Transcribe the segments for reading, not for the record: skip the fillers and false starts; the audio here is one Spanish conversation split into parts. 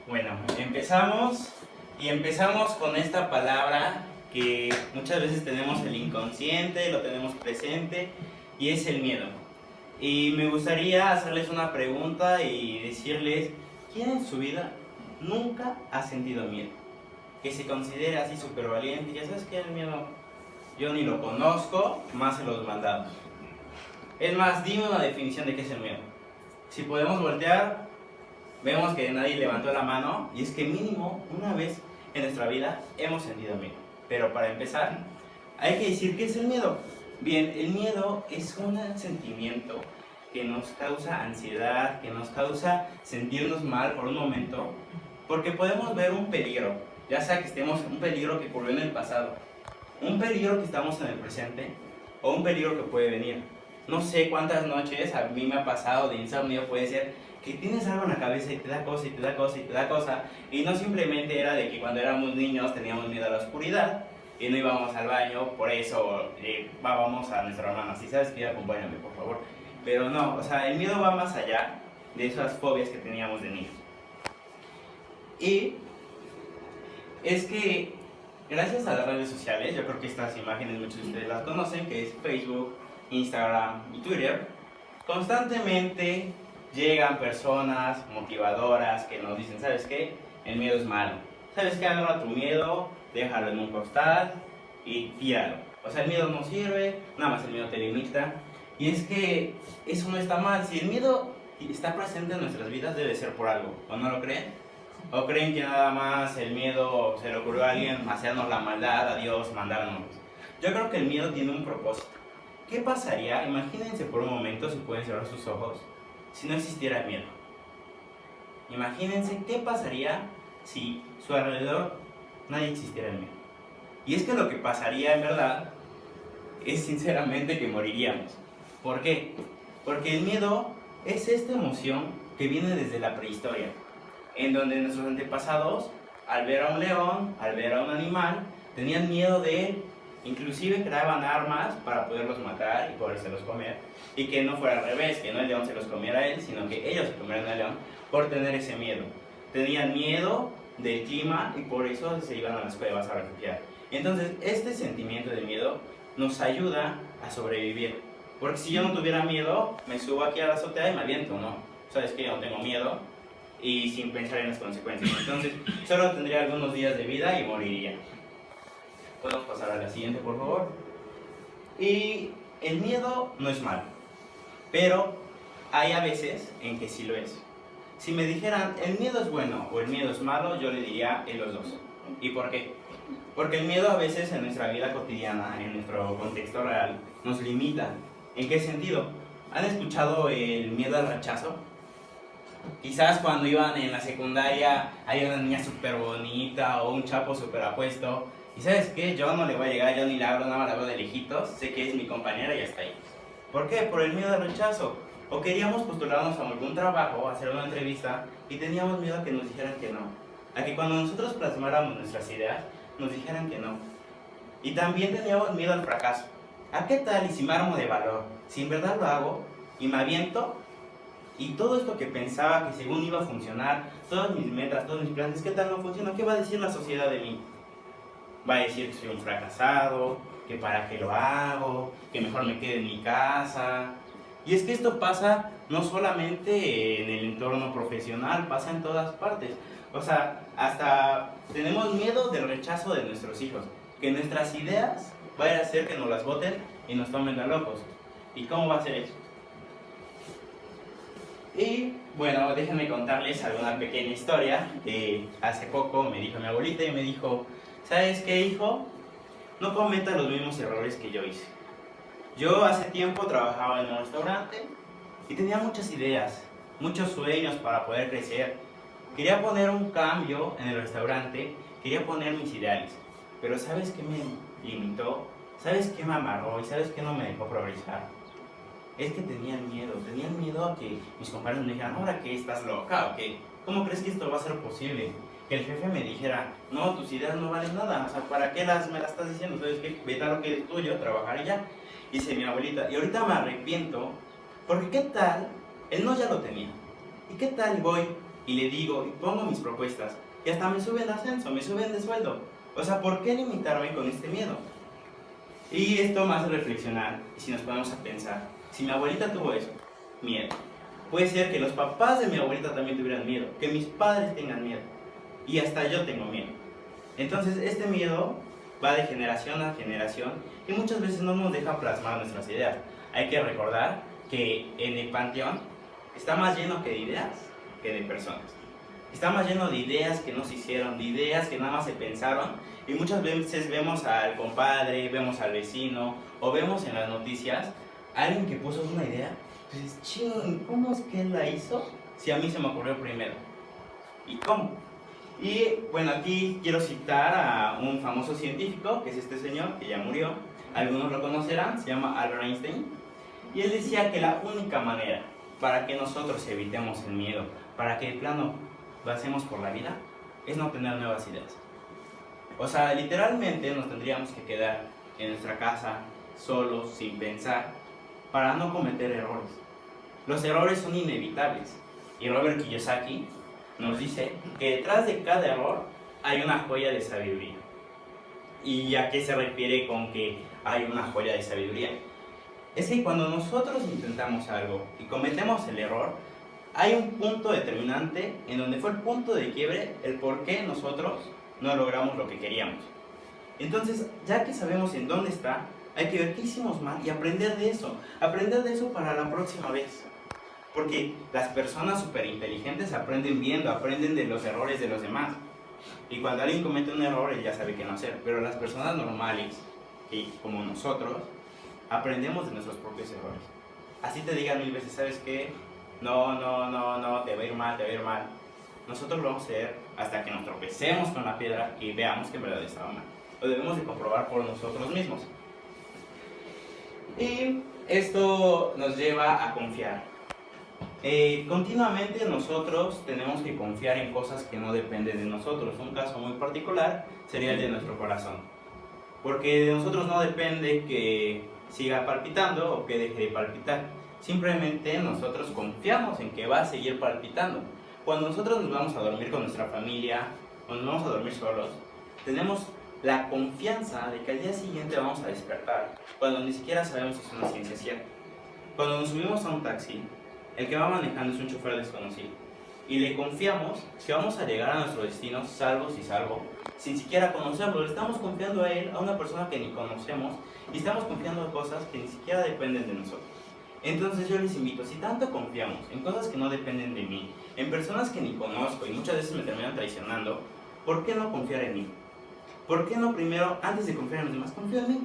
Bueno, empezamos con esta palabra que muchas veces tenemos el inconsciente, lo tenemos presente y es el miedo. Y me gustaría hacerles una pregunta y decirles, ¿quién en su vida nunca ha sentido miedo? Que se considere así súper valiente, ya sabes que el miedo yo ni lo conozco, más en los mandados. Es más, dime una definición de qué es el miedo. Si podemos voltear, vemos que nadie levantó la mano y es que mínimo una vez en nuestra vida hemos sentido miedo. Pero para empezar, hay que decir qué es el miedo. Bien, el miedo es un sentimiento que nos causa ansiedad, que nos causa sentirnos mal por un momento, porque podemos ver un peligro, ya sea que estemos en un peligro que ocurrió en el pasado, un peligro que estamos en el presente o un peligro que puede venir. No sé cuántas noches a mí me ha pasado de insomnio, puede ser que tienes algo en la cabeza y te da cosa y te da cosa y te da cosa, y no simplemente era de que cuando éramos niños teníamos miedo a la oscuridad y no íbamos al baño, por eso vamos a nuestra hermana, si sabes que acompáñame por favor. Pero no, o sea, el miedo va más allá de esas fobias que teníamos de niños. Y es que gracias a las redes sociales, yo creo que estas imágenes muchos de ustedes las conocen, que es Facebook, Instagram y Twitter, constantemente llegan personas motivadoras que nos dicen, ¿sabes qué? El miedo es malo. ¿Sabes qué? Agarra tu miedo, déjalo en un costal y tíralo. O sea, el miedo no sirve, nada más el miedo te limita. Y es que eso no está mal. Si el miedo está presente en nuestras vidas, debe ser por algo. ¿O no lo creen? ¿O creen que nada más el miedo se le ocurrió a alguien hacernos la maldad, a Dios, mandarnos? Yo creo que el miedo tiene un propósito. ¿Qué pasaría? Imagínense por un momento, si pueden cerrar sus ojos, si no existiera el miedo. Imagínense qué pasaría si a su alrededor nadie existiera el miedo. Y es que lo que pasaría en verdad es sinceramente que moriríamos. ¿Por qué? Porque el miedo es esta emoción que viene desde la prehistoria, en donde nuestros antepasados, al ver a un león, al ver a un animal, tenían miedo de él. Inclusive creaban armas para poderlos matar y podérselos comer. Y que no fuera al revés, que no el león se los comiera a él, sino que ellos se comieran al león por tener ese miedo. Tenían miedo del clima y por eso se iban a las cuevas a refugiar. Entonces, este sentimiento de miedo nos ayuda a sobrevivir. Porque si yo no tuviera miedo, me subo aquí a la azotea y me aviento, ¿no? Sabes que yo no tengo miedo y sin pensar en las consecuencias. Entonces, solo tendría algunos días de vida y moriría. Podemos pasar a la siguiente, por favor. Y el miedo no es malo, pero hay a veces en que sí lo es. Si me dijeran el miedo es bueno o el miedo es malo, yo le diría en los dos. ¿Y por qué? Porque el miedo a veces en nuestra vida cotidiana, en nuestro contexto real, nos limita. ¿En qué sentido? ¿Han escuchado el miedo al rechazo? Quizás cuando iban en la secundaria hay una niña súper bonita o un chapo súper apuesto. Y ¿sabes qué? Yo no le voy a llegar, yo ni la hablo, nada más la veo de lejitos. Sé que es mi compañera y ya está ahí. ¿Por qué? Por el miedo al rechazo. O queríamos postularnos a algún trabajo, hacer una entrevista y teníamos miedo a que nos dijeran que no. A que cuando nosotros plasmáramos nuestras ideas, nos dijeran que no. Y también teníamos miedo al fracaso. ¿A qué tal y si me armo de valor? Si en verdad lo hago y me aviento y todo esto que pensaba que según iba a funcionar, todas mis metas, todos mis planes, ¿qué tal no funciona? ¿Qué va a decir la sociedad de mí? Va a decir que soy un fracasado, que para qué lo hago, que mejor me quede en mi casa. Y es que esto pasa no solamente en el entorno profesional, pasa en todas partes. O sea, hasta tenemos miedo del rechazo de nuestros hijos, que nuestras ideas vayan a hacer que nos las voten y nos tomen de locos. ¿Y cómo va a ser eso? Y bueno, déjenme contarles alguna pequeña historia. Hace poco me dijo mi abuelita y me dijo, ¿sabes qué, hijo? No cometas los mismos errores que yo hice. Yo hace tiempo trabajaba en un restaurante y tenía muchas ideas, muchos sueños para poder crecer. Quería poner un cambio en el restaurante, quería poner mis ideales. Pero ¿sabes qué me limitó? ¿Sabes qué me amarró? ¿Y sabes qué no me dejó progresar? Es que tenían miedo a que mis compañeros me dijeran, ¿ahora qué? ¿Estás loca o qué? ¿Cómo crees que esto va a ser posible? Que el jefe me dijera, no, tus ideas no valen nada, o sea, ¿para qué me las estás diciendo? ¿Sabes qué? Vete a lo que es tuyo, trabajar y ya. Dice mi abuelita, y ahorita me arrepiento, porque ¿qué tal? El no ya lo tenía. ¿Y qué tal voy y le digo y pongo mis propuestas y hasta me suben de ascenso, me suben de sueldo. O sea, ¿por qué limitarme con este miedo? Y esto me hace reflexionar, y si nos ponemos a pensar, si mi abuelita tuvo eso, miedo, puede ser que los papás de mi abuelita también tuvieran miedo, que mis padres tengan miedo, y hasta yo tengo miedo. Entonces este miedo va de generación a generación y muchas veces no nos deja plasmar nuestras ideas. Hay que recordar que en el panteón está más lleno que de ideas que de personas. Está más lleno de ideas que no se hicieron, de ideas que nada más se pensaron, y muchas veces vemos al compadre, vemos al vecino o vemos en las noticias a alguien que puso una idea. Entonces, ching, ¿cómo es que él la hizo si a mí se me ocurrió primero? ¿Y cómo? Y bueno, aquí quiero citar a un famoso científico, que es este señor, que ya murió, algunos lo conocerán, se llama Albert Einstein, y él decía que la única manera para que nosotros evitemos el miedo, para que de plano lo hacemos por la vida, es no tener nuevas ideas. O sea, literalmente nos tendríamos que quedar en nuestra casa, solos, sin pensar, para no cometer errores. Los errores son inevitables, y Robert Kiyosaki nos dice que detrás de cada error hay una joya de sabiduría. ¿Y a qué se refiere con que hay una joya de sabiduría? Es que cuando nosotros intentamos algo y cometemos el error, hay un punto determinante en donde fue el punto de quiebre, el por qué nosotros no logramos lo que queríamos. Entonces, ya que sabemos en dónde está, hay que ver qué hicimos mal y aprender de eso para la próxima vez. Porque las personas súper inteligentes aprenden viendo, aprenden de los errores de los demás. Y cuando alguien comete un error, él ya sabe qué no hacer. Pero las personas normales, como nosotros, aprendemos de nuestros propios errores. Así te digan 1000 veces, ¿sabes qué? No, te va a ir mal, Nosotros lo vamos a hacer hasta que nos tropecemos con la piedra y veamos que en verdad estaba mal. Lo debemos de comprobar por nosotros mismos. Y esto nos lleva a confiar. Continuamente nosotros tenemos que confiar en cosas que no dependen de nosotros. Un caso muy particular sería el de nuestro corazón, porque de nosotros no depende que siga palpitando o que deje de palpitar. Simplemente nosotros confiamos en que va a seguir palpitando. Cuando nosotros nos vamos a dormir con nuestra familia o nos vamos a dormir solos, tenemos la confianza de que al día siguiente vamos a despertar, cuando ni siquiera sabemos si es una ciencia cierta. Cuando nos subimos a un taxi, el que va manejando es un chofer desconocido y le confiamos que vamos a llegar a nuestro destino salvos y salvo, sin siquiera conocerlo. Le estamos confiando a él, a una persona que ni conocemos, y estamos confiando en cosas que ni siquiera dependen de nosotros. Entonces yo les invito, si tanto confiamos en cosas que no dependen de mí, en personas que ni conozco y muchas veces me terminan traicionando, ¿por qué no confiar en mí? ¿Por qué no primero, antes de confiar en los demás, confío en mí?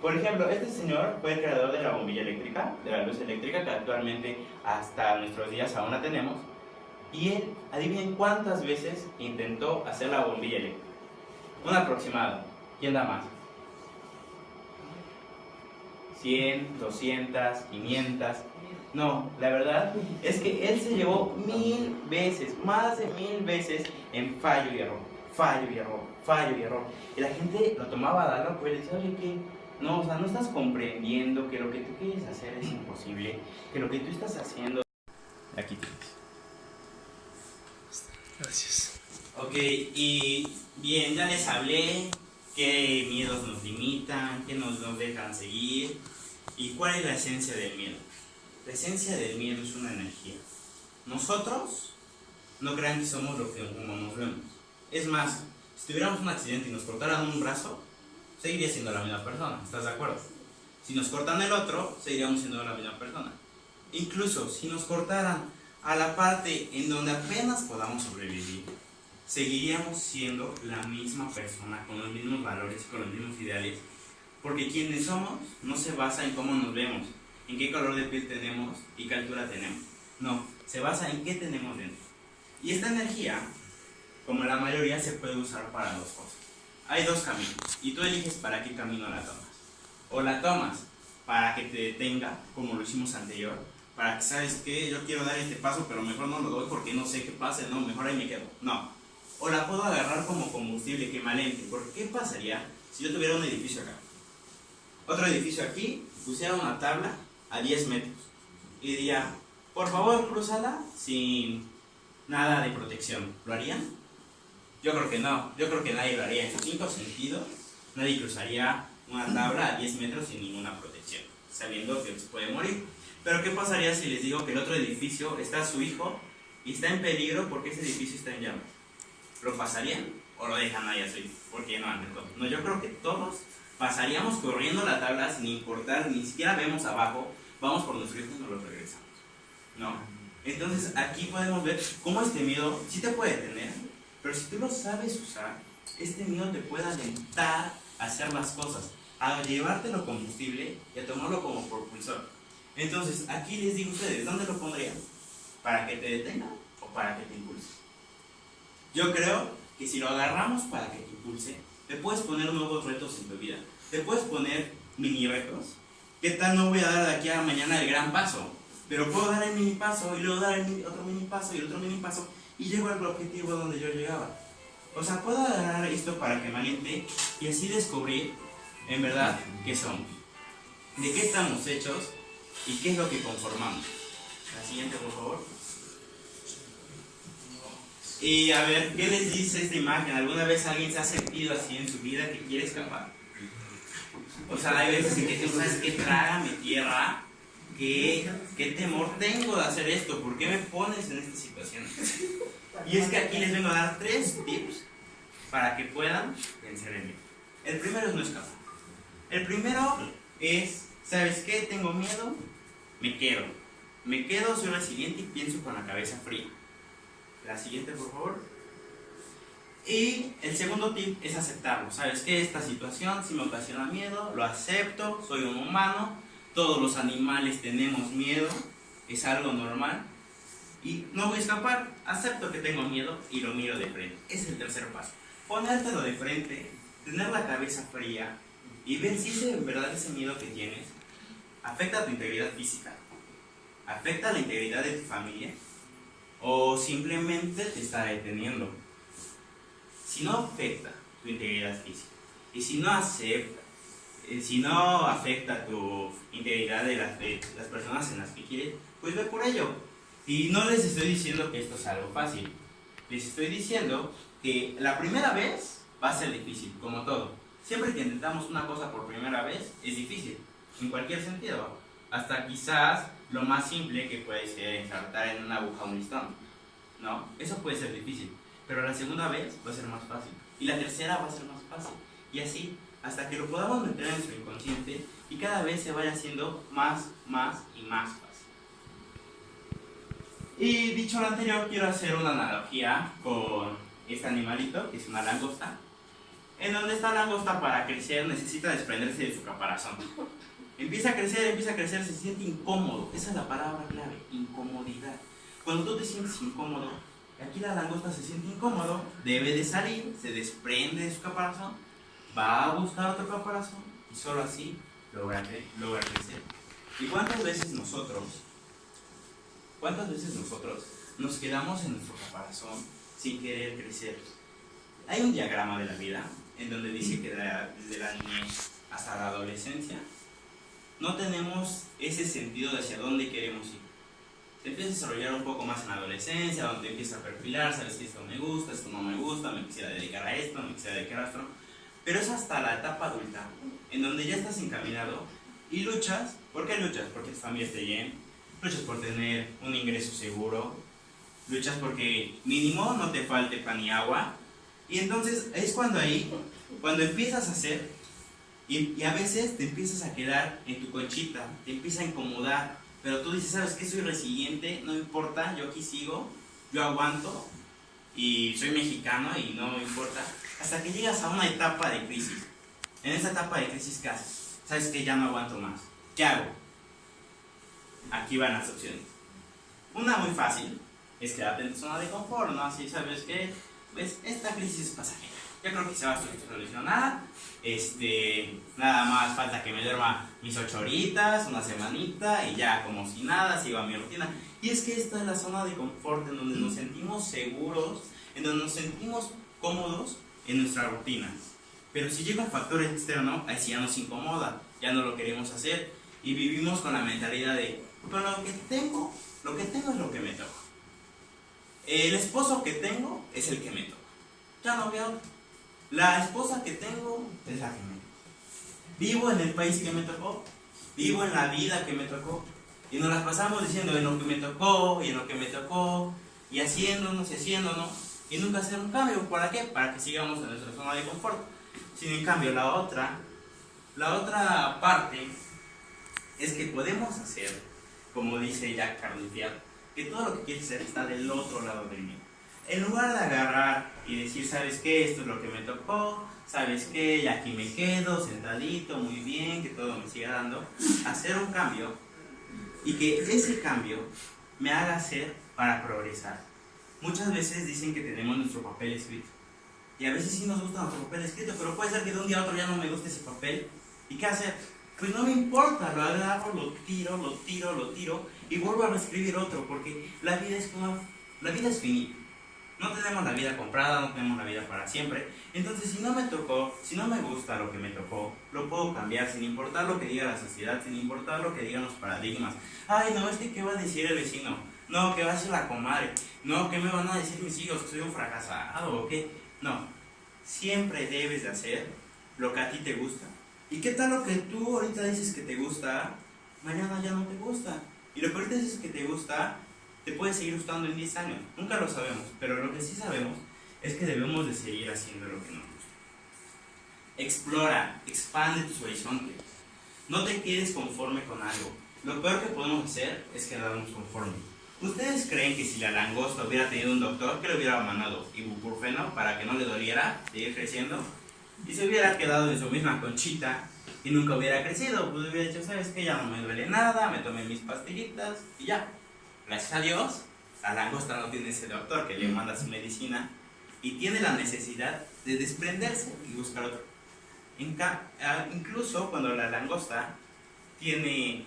Por ejemplo, este señor fue el creador de la bombilla eléctrica, de la luz eléctrica, que actualmente hasta nuestros días aún la tenemos. Y él, adivinen cuántas veces intentó hacer la bombilla eléctrica. Un aproximado. ¿Quién da más? 100, 200, 500. No, la verdad es que él se llevó 1000 veces, más de 1000 veces en fallo y error. Y la gente lo tomaba a dar loco y le decía, oye, ¿qué? No, o sea, no estás comprendiendo que lo que tú quieres hacer es imposible, que lo que tú estás haciendo... Aquí tienes. Gracias. Ok, y bien, ya les hablé qué miedos nos limitan, qué nos dejan seguir y cuál es la esencia del miedo. La esencia del miedo es una energía. Nosotros no crean que somos lo que como nos vemos. Es más, si tuviéramos un accidente y nos cortaran un brazo, seguiría siendo la misma persona, ¿estás de acuerdo? Si nos cortan el otro, seguiríamos siendo la misma persona. Incluso si nos cortaran a la parte en donde apenas podamos sobrevivir, seguiríamos siendo la misma persona, con los mismos valores y con los mismos ideales, porque quienes somos no se basa en cómo nos vemos, en qué color de piel tenemos y qué altura tenemos. No, se basa en qué tenemos dentro. Y esta energía, como la mayoría, se puede usar para dos cosas. Hay dos caminos y tú eliges para qué camino la tomas. O la tomas para que te detenga, como lo hicimos anterior, para que sabes que yo quiero dar este paso, pero mejor no lo doy porque no sé qué pase, no, mejor ahí me quedo. No. O la puedo agarrar como combustible equivalente, porque ¿qué pasaría si yo tuviera un edificio acá? Otro edificio aquí, pusiera una tabla a 10 metros y diría, por favor, crúzala sin nada de protección. ¿Lo harían? Yo creo que no. Yo creo que nadie lo haría. En su quinto sentido, nadie cruzaría una tabla a 10 metros sin ninguna protección, sabiendo que se puede morir. Pero ¿qué pasaría si les digo que el otro edificio está su hijo y está en peligro porque ese edificio está en llamas? ¿Lo pasarían o lo dejan ahí a su hijo? Porque no, no, yo creo que todos pasaríamos corriendo la tabla sin importar, ni siquiera vemos abajo, vamos por nuestro hijo y nos lo regresamos. ¿No? Entonces aquí podemos ver cómo este miedo sí te puede detener, pero si tú lo sabes usar, este miedo te puede alentar a hacer las cosas, a llevártelo combustible y a tomarlo como propulsor. Entonces, aquí les digo a ustedes, ¿dónde lo pondrían? ¿Para que te detenga o para que te impulse? Yo creo que si lo agarramos para que te impulse, te puedes poner nuevos retos en tu vida. Te puedes poner mini retos. ¿Qué tal no voy a dar de aquí a mañana el gran paso? Pero puedo dar el mini paso y luego dar el otro mini paso y el otro mini paso y llego al objetivo donde yo llegaba. O sea, puedo agarrar esto para que me aliente y así descubrir en verdad qué somos, de qué estamos hechos y qué es lo que conformamos. La siguiente, por favor. Y a ver, ¿qué les dice esta imagen? ¿Alguna vez alguien se ha sentido así en su vida que quiere escapar? O sea, hay veces en que tú sabes que trágame tierra, qué temor tengo de hacer esto, ¿por qué me pones en esta situación? Y es que aquí les vengo a dar 3 tips para que puedan vencer el miedo. El primero es no escapar. El primero es, ¿sabes qué? Tengo miedo, me quedo. Me quedo, soy resiliente y pienso con la cabeza fría. La siguiente, por favor. Y el segundo tip es aceptarlo. ¿Sabes qué? Esta situación sí me ocasiona miedo, lo acepto, soy un humano, todos los animales tenemos miedo, es algo normal. Y no voy a escapar, acepto que tengo miedo y lo miro de frente. Es el tercer paso. Ponértelo de frente, tener la cabeza fría y ver si en verdad ese miedo que tienes afecta a tu integridad física, afecta a la integridad de tu familia o simplemente te está deteniendo. Si no afecta tu integridad física y si no afecta tu integridad de las personas en las que quieres, pues ve por ello. Y no les estoy diciendo que esto es algo fácil, les estoy diciendo que la primera vez va a ser difícil, como todo. Siempre que intentamos una cosa por primera vez es difícil, en cualquier sentido. Hasta quizás lo más simple que puede ser ensartar en una aguja un listón, ¿no? Eso puede ser difícil, pero la segunda vez va a ser más fácil y la tercera va a ser más fácil y así hasta que lo podamos meter en nuestro inconsciente y cada vez se vaya haciendo más y más fácil. Y dicho lo anterior, quiero hacer una analogía con este animalito que es una langosta, en donde esta langosta para crecer necesita desprenderse de su caparazón. Empieza a crecer, se siente incómodo. Esa es la palabra clave, incomodidad. Cuando tú te sientes incómodo, aquí la langosta se siente incómodo, debe de salir, se desprende de su caparazón, va a buscar otro caparazón y solo así logra crecer. ¿Y cuántas veces nosotros nos quedamos en nuestro caparazón sin querer crecer? Hay un diagrama de la vida en donde dice que desde la niñez hasta la adolescencia no tenemos ese sentido de hacia dónde queremos ir. Se empieza a desarrollar un poco más en la adolescencia, donde empieza a perfilar, sabes que esto me gusta, esto no me gusta, me quisiera dedicar a esto, me quisiera dedicar a esto. Pero es hasta la etapa adulta, en donde ya estás encaminado y luchas. ¿Por qué luchas? Porque tu familia esté bien, luchas por tener un ingreso seguro, luchas porque mínimo no te falte pan y agua. Y entonces es cuando empiezas a hacer y a veces te empiezas a quedar en tu conchita, te empieza a incomodar, pero tú dices, ¿sabes qué? Soy resiliente, no importa, yo aquí sigo, yo aguanto y soy mexicano y no me importa, hasta que llegas a una etapa de crisis. En esa etapa de crisis, ¿qué haces? ¿Sabes qué? Ya no aguanto más. ¿Qué hago? Aquí van las opciones. Una muy fácil es quedarte en tu zona de confort, ¿no? Así, ¿sabes qué? Pues esta crisis es pasajera. Yo creo que se va a solucionar. Nada más falta que me duerma mis 8 horitas, una semanita y ya como si nada, sigo a mi rutina. Y es que esta es la zona de confort en donde nos sentimos seguros, en donde nos sentimos cómodos en nuestra rutina. Pero si llega un factor externo, ahí sí ya nos incomoda, ya no lo queremos hacer y vivimos con la mentalidad de, pero lo que tengo es lo que me toca. El esposo que tengo es el que me toca. Ya no veo otro. La esposa que tengo es la que me toca. Vivo en el país que me tocó. Vivo en la vida que me tocó. Y nos las pasamos diciendo en lo que me tocó, y en lo que me tocó, y haciéndonos y haciéndonos, y nunca hacer un cambio. ¿Para qué? Para que sigamos en nuestra zona de confort. Sin en cambio, la otra parte es que podemos hacer, como dice Jack Canfield, que todo lo que quieres hacer está del otro lado del mío. En lugar de agarrar y decir, ¿sabes qué? Esto es lo que me tocó, ¿sabes qué? Y aquí me quedo sentadito, muy bien, que todo me siga dando. Hacer un cambio y que ese cambio me haga hacer para progresar. Muchas veces dicen que tenemos nuestro papel escrito. Y a veces sí nos gusta nuestro papel escrito, pero puede ser que de un día a otro ya no me guste ese papel. ¿Y qué hacer? Pues no me importa, lo agarro, lo tiro y vuelvo a reescribir otro, porque la vida es finita. No tenemos la vida comprada, no tenemos la vida para siempre. Entonces, si no me tocó, si no me gusta lo que me tocó, lo puedo cambiar sin importar lo que diga la sociedad, sin importar lo que digan los paradigmas. Ay, no, es que ¿qué va a decir el vecino? No, ¿qué va a decir la comadre? No, ¿qué me van a decir mis hijos? ¿Que soy un fracasado o qué? No, siempre debes de hacer lo que a ti te gusta. ¿Y qué tal lo que tú ahorita dices que te gusta, mañana ya no te gusta? Y lo que ahorita dices que te gusta, te puede seguir gustando en 10 años. Nunca lo sabemos, pero lo que sí sabemos es que debemos de seguir haciendo lo que nos gusta. Explora, expande tus horizontes. No te quedes conforme con algo. Lo peor que podemos hacer es quedarnos conformes. ¿Ustedes creen que si la langosta hubiera tenido un doctor que le hubiera mandado ibuprofeno para que no le doliera seguir creciendo? Y se hubiera quedado en su misma conchita y nunca hubiera crecido, pues hubiera dicho, ¿sabes qué? Ya no me duele nada, me tomé mis pastillitas y ya. Gracias a Dios, la langosta no tiene ese doctor que le manda su medicina y tiene la necesidad de desprenderse y buscar otro. Incluso cuando la langosta tiene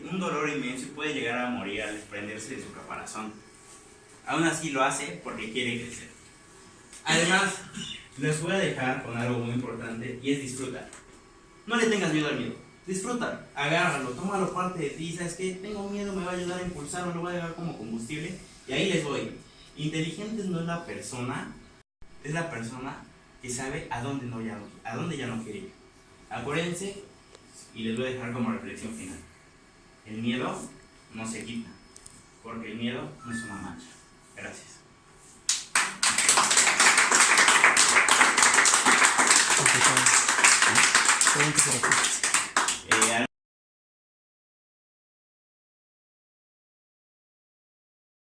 un dolor inmenso y puede llegar a morir al desprenderse de su caparazón, aún así lo hace porque quiere crecer. Además, les voy a dejar con algo muy importante y es disfrutar. No le tengas miedo al miedo. Disfruta, agárralo, tómalo parte de ti. ¿Sabes qué? Tengo miedo, me va a ayudar a impulsarlo, lo voy a llevar como combustible. Y ahí les voy. Inteligente no es la persona, es la persona que sabe a dónde ya no quiere ir. Acuérdense, y les voy a dejar como reflexión final. El miedo no se quita, porque el miedo no es una mancha. Gracias.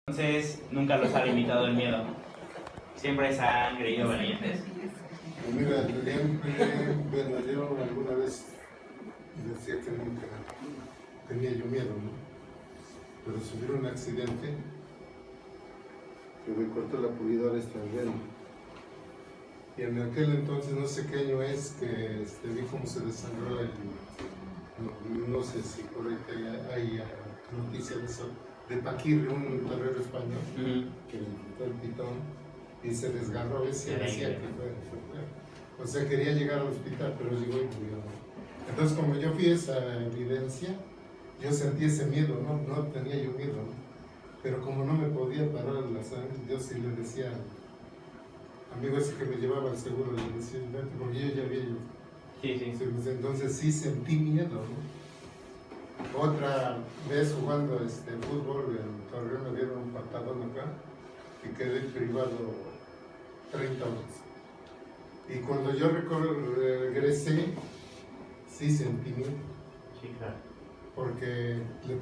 Entonces, nunca los ha limitado el miedo. Siempre se han creído valientes. Mira, bueno, yo alguna vez decía que nunca tenía yo miedo, ¿no? Pero sufrí un accidente que me cortó la pulidora extranjera. Y en aquel entonces, no sé qué año es, que vi cómo se desangró no sé si por ahí hay noticias de eso, de Paquirri, un torero español, que le quitó el pitón y se desgarró ese, decía que fue. O sea, quería llegar al hospital, pero llegó y murió. Entonces, como yo fui esa evidencia, yo sentí ese miedo, no tenía yo miedo, ¿no? Pero como no me podía parar la sangre, yo sí le decía, amigo ese que me llevaba al seguro, le decía, porque yo ya había ido. Sí. Entonces sí sentí miedo, ¿no? Otra vez jugando fútbol en Torreón me dieron un patadón acá y quedé privado 30 horas. Y cuando yo regresé, sí sentí miedo. Sí, claro. Porque le